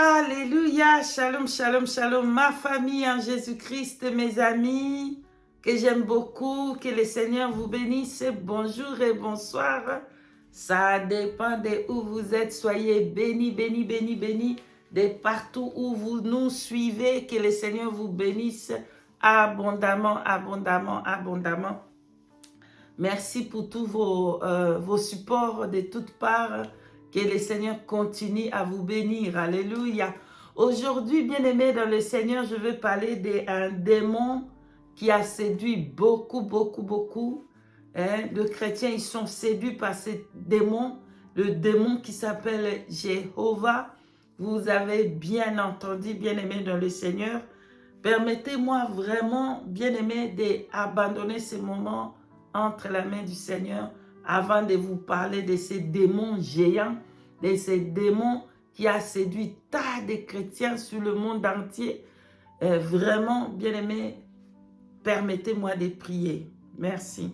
Alléluia, shalom, shalom, shalom, ma famille en Jésus-Christ, mes amis, que j'aime beaucoup, que le Seigneur vous bénisse, bonjour et bonsoir. Ça dépend de où vous êtes, soyez bénis, bénis, bénis, bénis, de partout où vous nous suivez, que le Seigneur vous bénisse abondamment, abondamment, abondamment. Merci pour tous vos supports de toutes parts. Que le Seigneur continue à vous bénir. Alléluia. Aujourd'hui, bien-aimés dans le Seigneur, je veux parler d'un démon qui a séduit beaucoup, beaucoup, beaucoup. Les chrétiens, ils sont séduits par ce démon. Le démon qui s'appelle Jéhovah. Vous avez bien entendu, bien-aimés dans le Seigneur. Permettez-moi vraiment, bien-aimés, d'abandonner ce moment entre la main du Seigneur avant de vous parler de ces démons géants, de ces démons qui a séduit tas de chrétiens sur le monde entier. Vraiment, bien-aimés, permettez-moi de prier. Merci.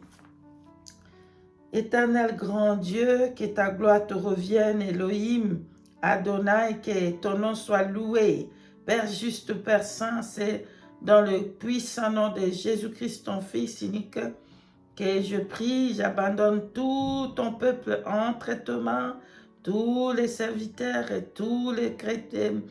Éternel grand Dieu, que ta gloire te revienne, Elohim, Adonai, que ton nom soit loué. Père juste, Père saint, c'est dans le puissant nom de Jésus-Christ, ton Fils unique, que je prie, j'abandonne tout ton peuple entre tes mains, tous les serviteurs et tous les chrétiens,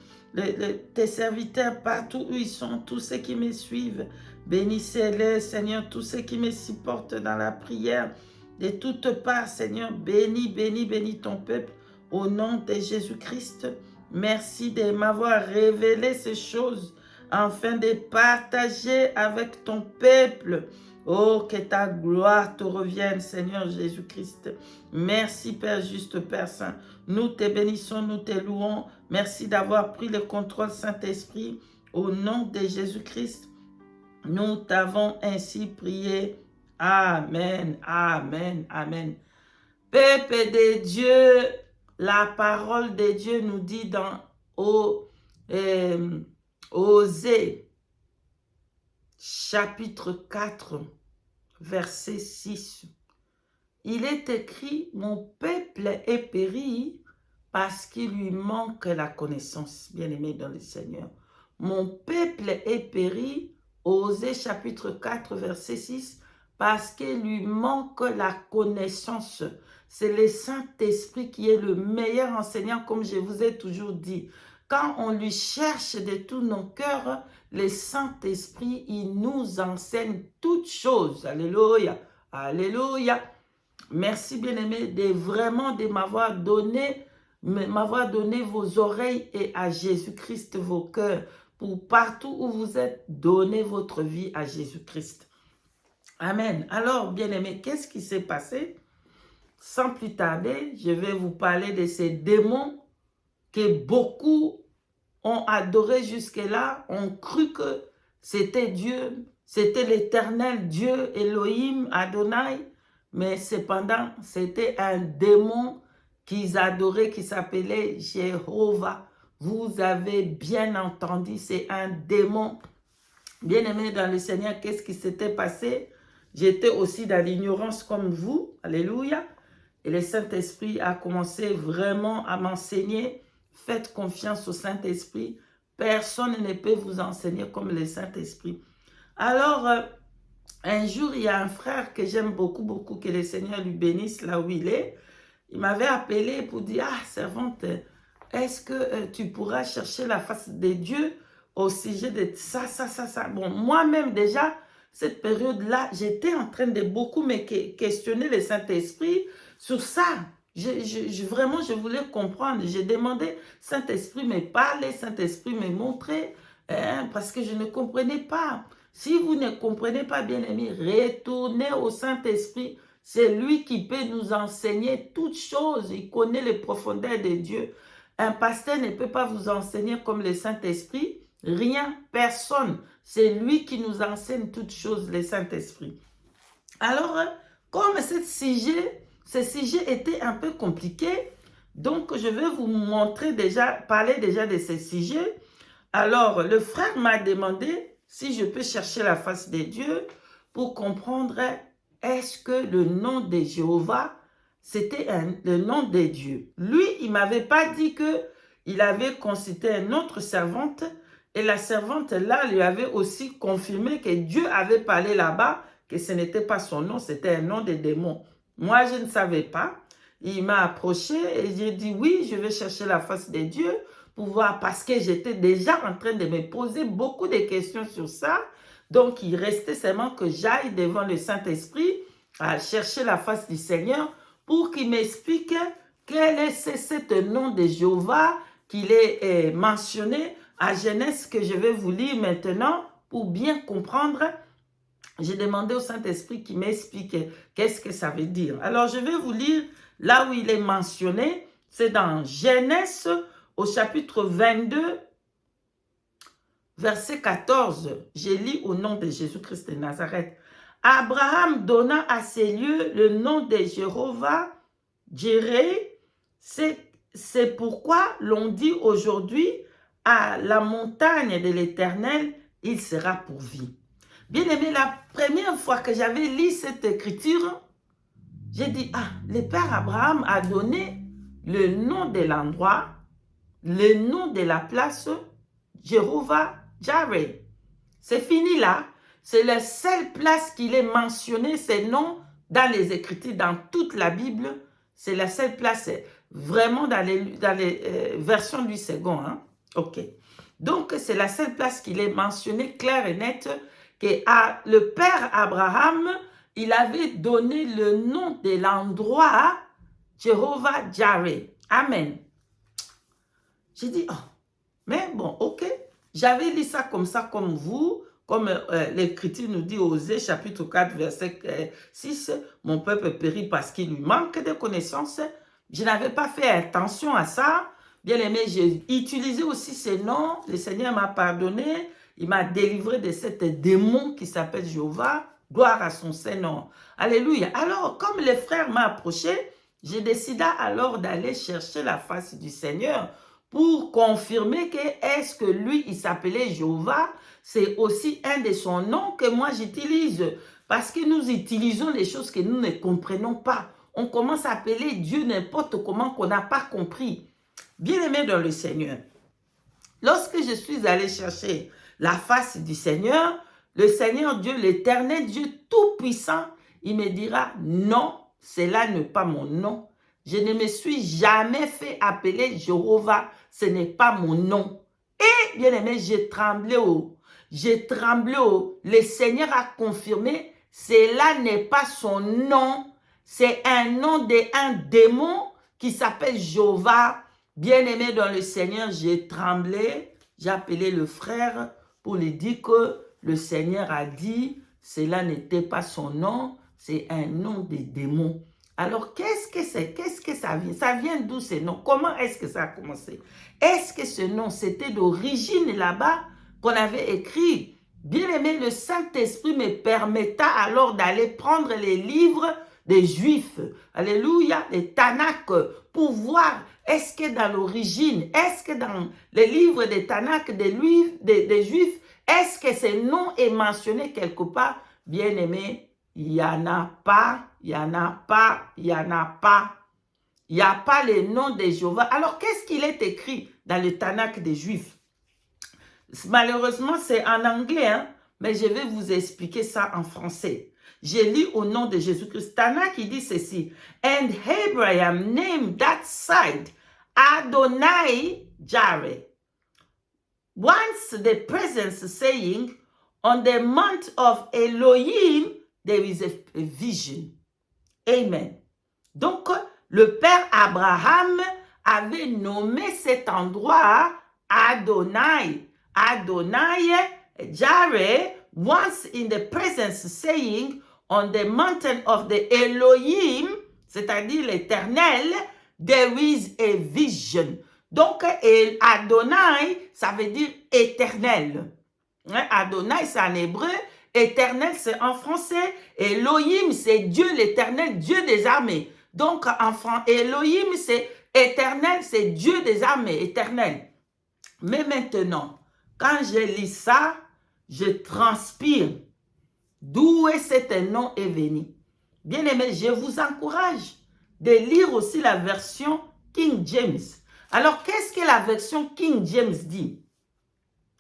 tes serviteurs partout où ils sont, tous ceux qui me suivent. Bénissez-les, Seigneur, tous ceux qui me supportent dans la prière. De toutes parts, Seigneur, bénis, bénis, bénis ton peuple au nom de Jésus-Christ. Merci de m'avoir révélé ces choses afin de partager avec ton peuple. Oh, que ta gloire te revienne, Seigneur Jésus-Christ. Merci, Père juste, Père Saint. Nous te bénissons, nous te louons. Merci d'avoir pris le contrôle, Saint-Esprit. Au nom de Jésus-Christ, nous t'avons ainsi prié. Amen, amen, amen. Peuple de Dieu, la parole de Dieu nous dit dans Osée, chapitre 4, verset 6. Il est écrit, mon peuple est péri parce qu'il lui manque la connaissance. Bien-aimé dans le Seigneur. Mon peuple est péri, Osée chapitre 4, verset 6, parce qu'il lui manque la connaissance. C'est le Saint-Esprit qui est le meilleur enseignant, comme je vous ai toujours dit. Quand on lui cherche de tous nos cœurs, le Saint-Esprit, il nous enseigne toutes choses. Alléluia, alléluia. Merci bien-aimé de m'avoir donné vos oreilles et à Jésus-Christ vos cœurs. Pour partout où vous êtes, donnez votre vie à Jésus-Christ. Amen. Alors, bien-aimé, qu'est-ce qui s'est passé? Sans plus tarder, je vais vous parler de ces démons que beaucoup ont adoré jusque-là, ont cru que c'était Dieu, c'était l'éternel Dieu, Elohim, Adonai, mais cependant, c'était un démon qu'ils adoraient qui s'appelait Jéhovah. Vous avez bien entendu, c'est un démon. Bien-aimé dans le Seigneur, qu'est-ce qui s'était passé? J'étais aussi dans l'ignorance comme vous, alléluia. Et le Saint-Esprit a commencé vraiment à m'enseigner. Faites confiance au Saint-Esprit. Personne ne peut vous enseigner comme le Saint-Esprit. Alors, un jour, il y a un frère que j'aime beaucoup, beaucoup, que le Seigneur lui bénisse là où il est. Il m'avait appelé pour dire, ah, servante, est-ce que tu pourras chercher la face de Dieu au sujet de ça, ça, ça, ça. Bon, moi-même déjà, cette période-là, j'étais en train de beaucoup me questionner le Saint-Esprit sur ça. Vraiment, je voulais comprendre. J'ai demandé, Saint-Esprit me parler, Saint-Esprit me montrer, parce que je ne comprenais pas. Si vous ne comprenez pas, bien-aimé, retournez au Saint-Esprit. C'est lui qui peut nous enseigner toutes choses. Il connaît les profondeurs de Dieu. Un pasteur ne peut pas vous enseigner comme le Saint-Esprit. Rien, personne. C'est lui qui nous enseigne toutes choses, le Saint-Esprit. Alors, comme ce sujet était un peu compliqué, donc je vais vous parler déjà de ce sujet. Alors, le frère m'a demandé si je peux chercher la face de Dieu pour comprendre est-ce que le nom de Jéhovah, c'était le nom de Dieu. Lui, il ne m'avait pas dit que il avait consulté une autre servante et la servante là lui avait aussi confirmé que Dieu avait parlé là-bas, que ce n'était pas son nom, c'était un nom de démon. Moi, je ne savais pas. Il m'a approché et j'ai dit oui, je vais chercher la face de Dieu pour voir, parce que j'étais déjà en train de me poser beaucoup de questions sur ça. Donc, il restait seulement que j'aille devant le Saint-Esprit à chercher la face du Seigneur pour qu'il m'explique quel est ce nom de Jéhovah qu'il est mentionné à Genèse, que je vais vous lire maintenant pour bien comprendre. J'ai demandé au Saint-Esprit qu'il m'explique qu'est-ce que ça veut dire. Alors, je vais vous lire là où il est mentionné. C'est dans Genèse au chapitre 22, verset 14. J'ai lu au nom de Jésus-Christ de Nazareth. Abraham donna à ces lieux le nom de Jéhovah Jireh. C'est pourquoi l'on dit aujourd'hui à la montagne de l'Éternel, il sera pourvu. Bien aimé, la première fois que j'avais lu cette écriture, j'ai dit, ah, le Père Abraham a donné le nom de l'endroit, le nom de la place, Jéhovah Jireh. C'est fini là. C'est la seule place qu'il est mentionné, ces noms dans les Écritures, dans toute la Bible. C'est la seule place, vraiment dans les versions du second. Hein? Ok. Donc, c'est la seule place qu'il est mentionné, clair et net, que le Père Abraham, il avait donné le nom de l'endroit, Jéhovah Jireh. Amen. J'ai dit, oh, mais bon, ok. J'avais lu ça, comme vous, comme l'Écriture nous dit, Osée, chapitre 4, verset 6, mon peuple périt parce qu'il lui manque de connaissances. Je n'avais pas fait attention à ça. Bien aimé, j'ai utilisé aussi ces noms. Le Seigneur m'a pardonné. Il m'a délivré de cet démon qui s'appelle Jéhovah. Gloire à son Saint-Nom. Alléluia. Alors, comme le frère m'a approché, j'ai décidé alors d'aller chercher la face du Seigneur pour confirmer que est-ce que lui, il s'appelait Jéhovah. C'est aussi un de son noms que moi j'utilise. Parce que nous utilisons les choses que nous ne comprenons pas. On commence à appeler Dieu n'importe comment qu'on n'a pas compris. Bien-aimé dans le Seigneur, lorsque je suis allé chercher la face du Seigneur, le Seigneur Dieu, l'éternel Dieu tout-puissant, il me dira, non, cela n'est pas mon nom. Je ne me suis jamais fait appeler Jéhovah, ce n'est pas mon nom. Et bien aimé, j'ai tremblé le Seigneur a confirmé, cela n'est pas son nom, c'est un nom d'un démon qui s'appelle Jéhovah. Bien aimé dans le Seigneur, j'ai tremblé, j'ai appelé le frère pour lui dire que le Seigneur a dit, cela n'était pas son nom, c'est un nom de démon. Alors, qu'est-ce que c'est? Qu'est-ce que ça vient? Ça vient d'où ce nom? Comment est-ce que ça a commencé? Est-ce que ce nom, c'était d'origine là-bas qu'on avait écrit? Bien aimé, le Saint-Esprit me permetta alors d'aller prendre les livres des Juifs. Alléluia, les Tanakh, pour voir est-ce que dans l'origine, est-ce que dans les livres des Tanakh, des Juifs, est-ce que ce nom est mentionné quelque part? Bien aimé, il n'y en a pas, il n'y en a pas, il n'y en a pas. Il n'y a pas le nom de Jéhovah. Alors, qu'est-ce qu'il est écrit dans le Tanakh des Juifs? Malheureusement, c'est en anglais, hein, mais je vais vous expliquer ça en français. J'ai lu au nom de Jésus-Christ. Tanakh, il dit ceci. And Abraham named that site Adonai Jireh. Once the presence saying, on the mount of Elohim, there is a vision. Amen. Donc, le Père Abraham avait nommé cet endroit Adonai. Adonai Jireh, once in the presence saying, on the mountain of the Elohim, c'est-à-dire l'Éternel, there is a vision. Donc, Adonai, ça veut dire éternel. Adonai, c'est en hébreu. Éternel, c'est en français. Elohim, c'est Dieu l'éternel, Dieu des armées. Donc, Elohim, c'est éternel, c'est Dieu des armées, éternel. Mais maintenant, quand je lis ça, je transpire. D'où est-ce nom est venu? Bien aimé, je vous encourage de lire aussi la version King James. Alors, qu'est-ce que la version King James dit?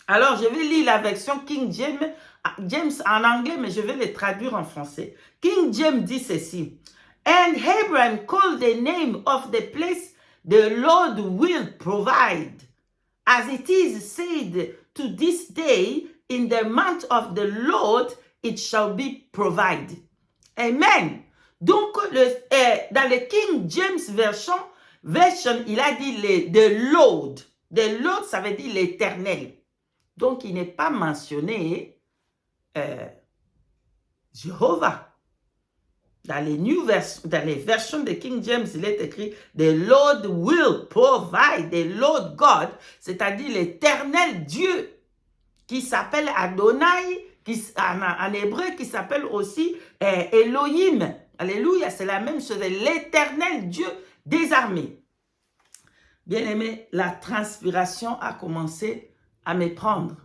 Alors, je vais lire la version King James en anglais, mais je vais le traduire en français. King James dit ceci. And Abraham called the name of the place, the Lord will provide. As it is said to this day, in the month of the Lord, it shall be provided. Amen. Donc, dans le King James version, il a dit the Lord. The Lord, ça veut dire l'éternel. Donc, il n'est pas mentionné Jéhovah. Dans les versions de King James, il est écrit « The Lord will provide, the Lord God », c'est-à-dire l'éternel Dieu, qui s'appelle Adonai, en hébreu, qui s'appelle aussi Elohim. Alléluia, c'est la même chose, l'éternel Dieu des armées. Bien-aimé, la transpiration a commencé à me prendre.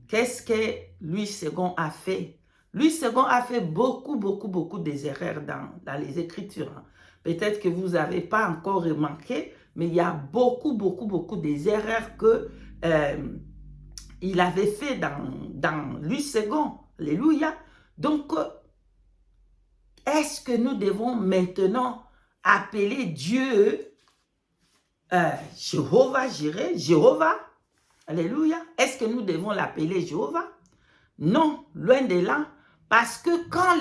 Qu'est-ce que Louis II a fait? Louis II a fait beaucoup des erreurs dans les Écritures. Peut-être que vous n'avez pas encore remarqué, mais il y a beaucoup des erreurs que il avait fait dans Louis II. Alléluia. Donc, est-ce que nous devons maintenant appeler Dieu Jéhovah, Jéhovah? Alléluia. Est-ce que nous devons l'appeler Jéhovah? Non, loin de là. Parce que quand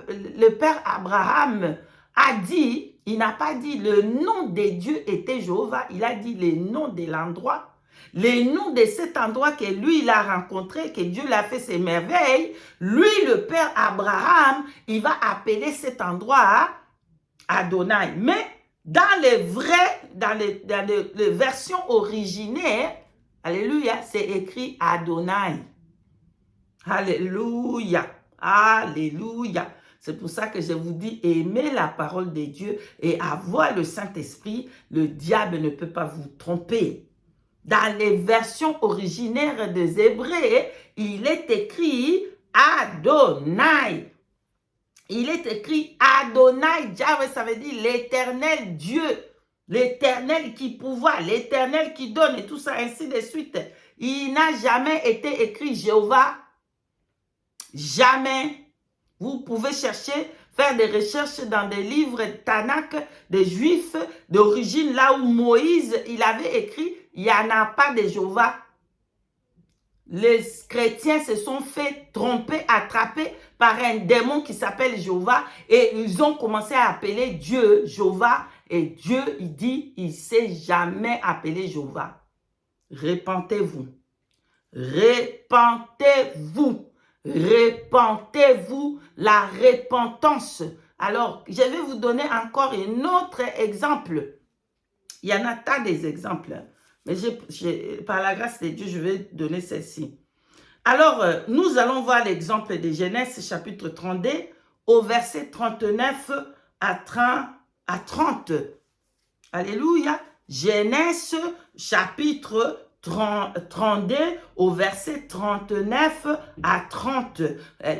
le père Abraham a dit, il n'a pas dit le nom de Dieu était Jéhovah, il a dit le nom de l'endroit. Le nom de cet endroit que lui, il a rencontré, que Dieu l'a fait ses merveilles. Lui, le père Abraham, il va appeler cet endroit Adonai. Mais dans les versions originales, alléluia, c'est écrit Adonai. Alléluia. Alléluia. C'est pour ça que je vous dis, aimez la parole de Dieu et avoir le Saint-Esprit, le diable ne peut pas vous tromper. Dans les versions originaires des Hébreux, il est écrit Adonai. Il est écrit Adonai, Yahweh, ça veut dire l'éternel Dieu, l'éternel qui pouvoir, l'éternel qui donne et tout ça, ainsi de suite. Il n'a jamais été écrit Jéhovah. Jamais. Vous pouvez chercher, faire des recherches dans des livres Tanakh des Juifs d'origine, là où Moïse, il avait écrit, il n'y en a pas de Jéhovah. Les chrétiens se sont fait tromper, attraper par un démon qui s'appelle Jéhovah et ils ont commencé à appeler Dieu Jéhovah et Dieu, il dit, il ne s'est jamais appelé Jéhovah. Repentez-vous. Repentez-vous. Repentez-vous, la repentance. Alors, je vais vous donner encore un autre exemple. Il y en a tant des exemples, mais par la grâce de Dieu, je vais donner celle-ci. Alors, nous allons voir l'exemple de Genèse chapitre 32 au verset 39 à 30. Alléluia. Genèse chapitre 32 au verset 39 à 30.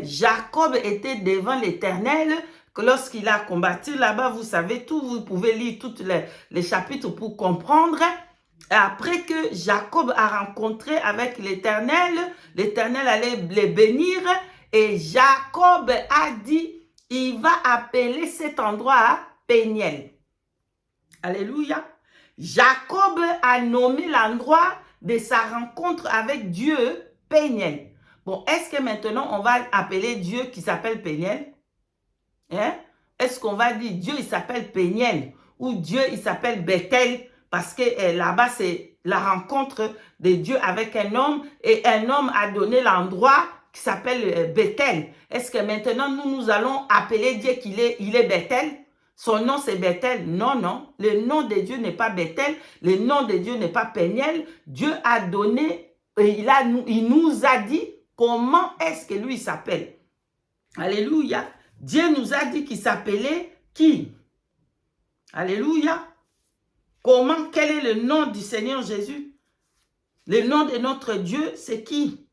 Jacob était devant l'Éternel lorsqu'il a combattu là-bas. Vous savez tout, vous pouvez lire tous les chapitres pour comprendre. Après que Jacob a rencontré avec l'Éternel, l'Éternel allait les bénir et Jacob a dit, il va appeler cet endroit Péniel. Alléluia. Jacob a nommé l'endroit de sa rencontre avec Dieu Péniel. Bon, est-ce que maintenant on va appeler Dieu qui s'appelle Péniel? Hein? Est-ce qu'on va dire Dieu il s'appelle Péniel ou Dieu il s'appelle Bethel? Parce que là-bas c'est la rencontre de Dieu avec un homme et un homme a donné l'endroit qui s'appelle Bethel. Est-ce que maintenant nous allons appeler Dieu qu'il est Bethel? Son nom c'est Bethel. Non, non. Le nom de Dieu n'est pas Bethel. Le nom de Dieu n'est pas Péniel. Dieu a donné, il nous a dit comment est-ce que lui s'appelle. Alléluia. Dieu nous a dit qu'il s'appelait qui? Alléluia. Comment, quel est le nom du Seigneur Jésus? Le nom de notre Dieu, c'est qui?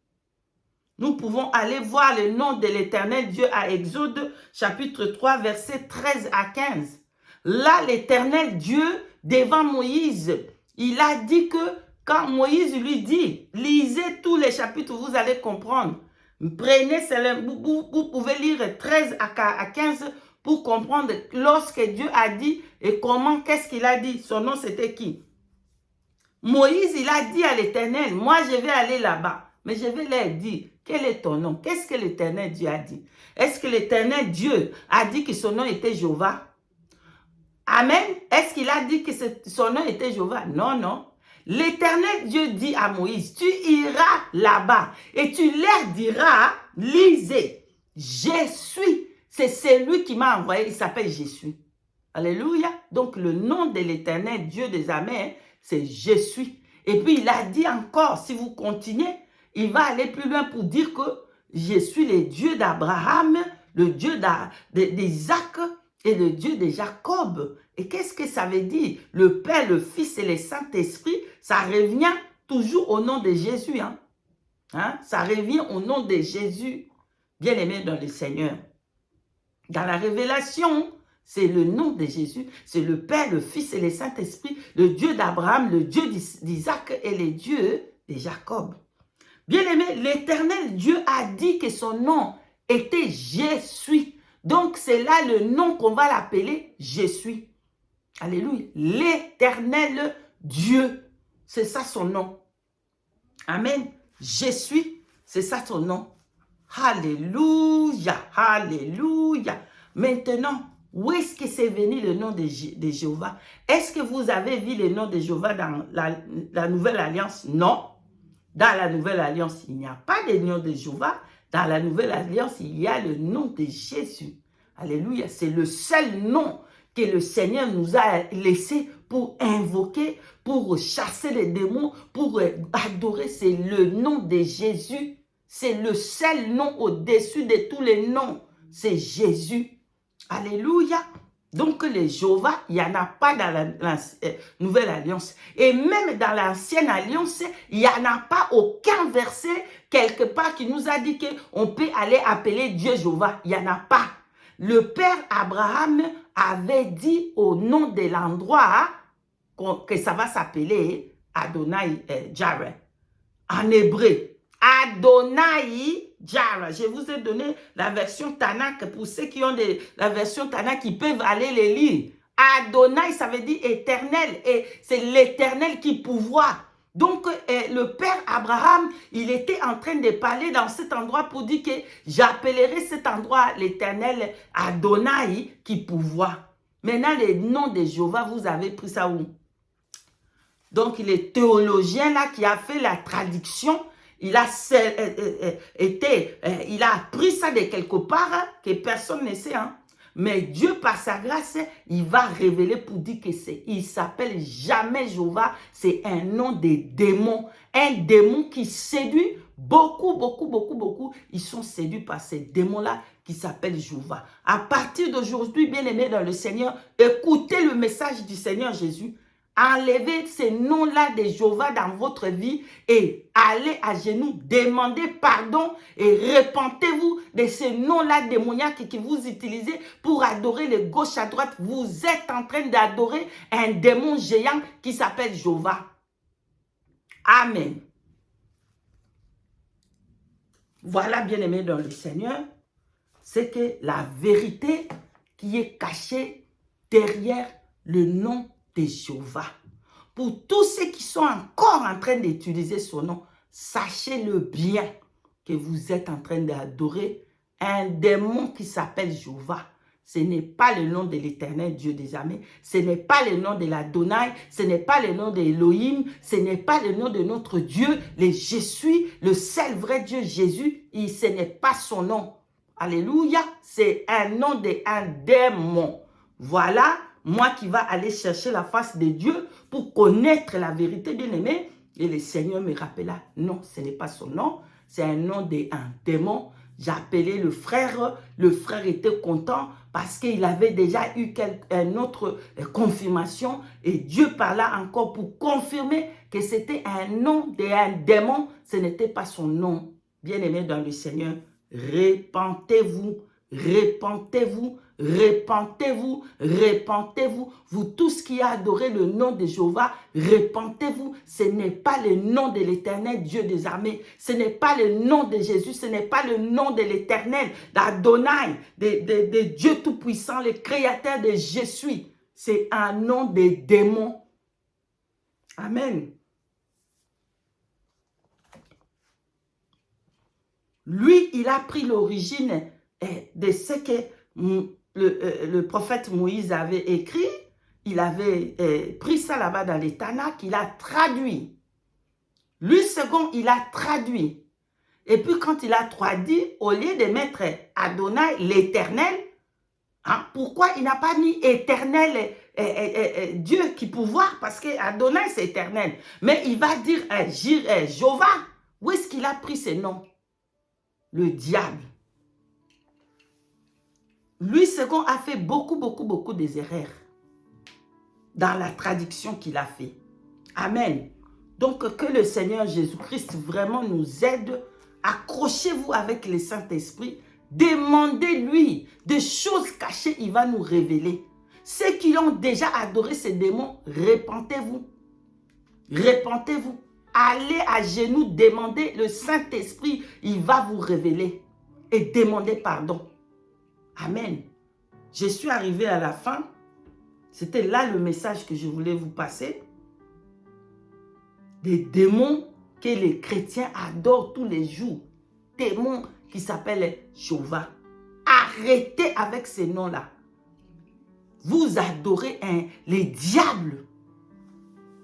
Nous pouvons aller voir le nom de l'Éternel Dieu à Exode, chapitre 3, versets 13 à 15. Là, l'Éternel Dieu devant Moïse. Il a dit que quand Moïse lui dit, lisez tous les chapitres, vous allez comprendre. Prenez, vous pouvez lire 13 à 15 pour comprendre lorsque Dieu a dit et comment, qu'est-ce qu'il a dit. Son nom c'était qui? Moïse, il a dit à l'Éternel, moi je vais aller là-bas, mais je vais leur dire, quel est ton nom? Qu'est-ce que l'Éternel Dieu a dit? Est-ce que l'Éternel Dieu a dit que son nom était Jéhovah? Amen. Est-ce qu'il a dit que son nom était Jéhovah? Non, non. L'Éternel Dieu dit à Moïse, tu iras là-bas et tu leur diras, lisez, je suis. C'est celui qui m'a envoyé, il s'appelle Jésus. Alléluia. Donc le nom de l'Éternel Dieu des armées, c'est je suis. Et puis il a dit encore, si vous continuez, il va aller plus loin pour dire que je suis le Dieu d'Abraham, le Dieu d'Isaac et le Dieu de Jacob. Et qu'est-ce que ça veut dire? Le Père, le Fils et le Saint-Esprit, ça revient toujours au nom de Jésus. Ça revient au nom de Jésus, bien-aimé dans le Seigneur. Dans la révélation, c'est le nom de Jésus, c'est le Père, le Fils et le Saint-Esprit, le Dieu d'Abraham, le Dieu d'Isaac et le Dieu de Jacob. Bien-aimé, l'Éternel Dieu a dit que son nom était « Je suis ». Donc, c'est là le nom qu'on va l'appeler « Je suis ». Alléluia. L'Éternel Dieu, c'est ça son nom. Amen. « Je suis », c'est ça son nom. Alléluia, alléluia. Maintenant, où est-ce que c'est venu le nom de Jéhovah? Est-ce que vous avez vu le nom de Jéhovah dans la Nouvelle Alliance? Non. Dans la Nouvelle Alliance, il n'y a pas de nom de Jéhovah. Dans la Nouvelle Alliance, il y a le nom de Jésus. Alléluia. C'est le seul nom que le Seigneur nous a laissé pour invoquer, pour chasser les démons, pour adorer. C'est le nom de Jésus. C'est le seul nom au-dessus de tous les noms. C'est Jésus. Alléluia. Donc, les Jéhovah, il n'y en a pas dans la Nouvelle Alliance. Et même dans l'Ancienne Alliance, il n'y en a pas aucun verset quelque part qui nous a dit qu'on peut aller appeler Dieu Jéhovah. Il n'y en a pas. Le Père Abraham avait dit au nom de l'endroit que ça va s'appeler Adonai Jireh. En hébreu, Adonai Jireh. Je vous ai donné la version Tanakh pour ceux qui ont la version Tanakh qui peuvent aller les lire. Adonai, ça veut dire éternel et c'est l'éternel qui pourvoit. Donc, le Père Abraham, il était en train de parler dans cet endroit pour dire que j'appellerai cet endroit l'éternel Adonai qui pourvoit. Maintenant, le nom de Jéhovah, vous avez pris ça où? Donc, le théologien là qui a fait la traduction, il a appris ça de quelque part que personne ne sait. Mais Dieu, par sa grâce, il va révéler pour dire que il s'appelle jamais Jéhovah. C'est un nom de démon. Un démon qui séduit beaucoup. Ils sont séduits par ces démons-là qui s'appellent Jéhovah. À partir d'aujourd'hui, bien-aimés dans le Seigneur, écoutez le message du Seigneur Jésus. Enlevez ces noms-là de Jéhovah dans votre vie et allez à genoux, demandez pardon et repentez-vous de ces noms-là démoniaques que vous utilisez pour adorer de gauche à droite. Vous êtes en train d'adorer un démon géant qui s'appelle Jéhovah. Amen. Voilà, bien-aimés dans le Seigneur, c'est que la vérité qui est cachée derrière le nom de Jéhovah. Pour tous ceux qui sont encore en train d'utiliser son nom, sachez-le bien que vous êtes en train d'adorer un démon qui s'appelle Jéhovah. Ce n'est pas le nom de l'Éternel Dieu des armées, ce n'est pas le nom de l'Adonai, ce n'est pas le nom d'Elohim, ce n'est pas le nom de notre Dieu, le Je suis, le seul vrai Dieu Jésus, et ce n'est pas son nom. Alléluia, c'est un nom d'un démon. Voilà. Moi qui va aller chercher la face de Dieu pour connaître la vérité, bien-aimé. Et le Seigneur me rappela, non, ce n'est pas son nom, c'est un nom d'un démon. J'ai appelé le frère était content parce qu'il avait déjà eu une autre confirmation. Et Dieu parla encore pour confirmer que c'était un nom d'un démon, ce n'était pas son nom. Bien-aimé dans le Seigneur, repentez-vous. Répentez-vous, répentez-vous, répentez-vous. Vous tous qui adorez le nom de Jéhovah, répentez-vous. Ce n'est pas le nom de l'Éternel, Dieu des armées. Ce n'est pas le nom de Jésus, ce n'est pas le nom de l'Éternel, d'Adonai, de Dieu Tout-Puissant, le Créateur de Jésus. C'est un nom des démons. Amen. Lui, il a pris l'origine de ce que le prophète Moïse avait écrit. Il avait pris ça là-bas dans les Tanakh, il a traduit. Lui, second, il a traduit. Et puis quand il a traduit, au lieu de mettre Adonai, l'éternel, hein, pourquoi il n'a pas mis éternel Dieu qui pouvoir? Parce que Adonai, c'est éternel. Mais il va dire Jéhovah. Où est-ce qu'il a pris ce nom? Le diable. Lui, second, a fait beaucoup des erreurs dans la traduction qu'il a fait. Amen. Donc, que le Seigneur Jésus-Christ vraiment nous aide. Accrochez-vous avec le Saint-Esprit. Demandez-lui des choses cachées, il va nous révéler. Ceux qui ont déjà adoré ces démons, répentez-vous. Répentez-vous. Allez à genoux, demandez le Saint-Esprit, il va vous révéler. Et demandez pardon. Amen. Je suis arrivé à la fin. C'était là le message que je voulais vous passer. Des démons que les chrétiens adorent tous les jours. Démons qui s'appellent Jéhovah. Arrêtez avec ces noms-là. Vous adorez les diables.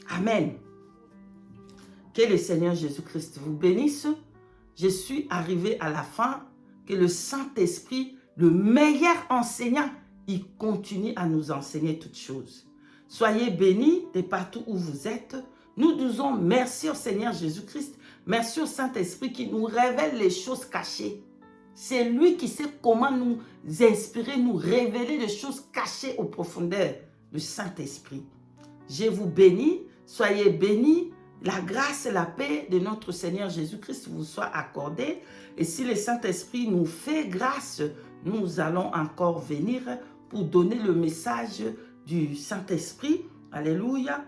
Amen. Que le Seigneur Jésus-Christ vous bénisse. Je suis arrivé à la fin. Que le Saint-Esprit, le meilleur enseignant, il continue à nous enseigner toutes choses. Soyez bénis de partout où vous êtes. Nous disons merci au Seigneur Jésus-Christ. Merci au Saint-Esprit qui nous révèle les choses cachées. C'est lui qui sait comment nous inspirer, nous révéler les choses cachées aux profondeurs. Le Saint-Esprit. Je vous bénis. Soyez bénis. La grâce et la paix de notre Seigneur Jésus-Christ vous soient accordées. Et si le Saint-Esprit nous fait grâce, nous allons encore venir pour donner le message du Saint-Esprit. Alléluia.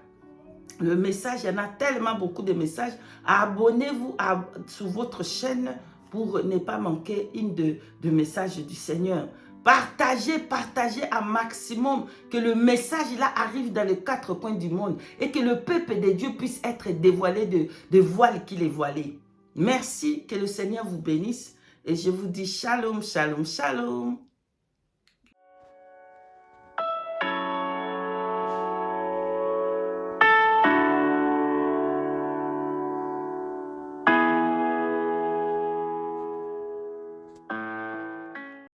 Le message, il y en a tellement beaucoup de messages. Abonnez-vous sur votre chaîne pour ne pas manquer une de messages du Seigneur. Partagez un maximum, que le message là arrive dans les 4 coins du monde et que le peuple de Dieu puisse être dévoilé de voile qu'il est voilé. Merci, que le Seigneur vous bénisse et je vous dis shalom, shalom, shalom.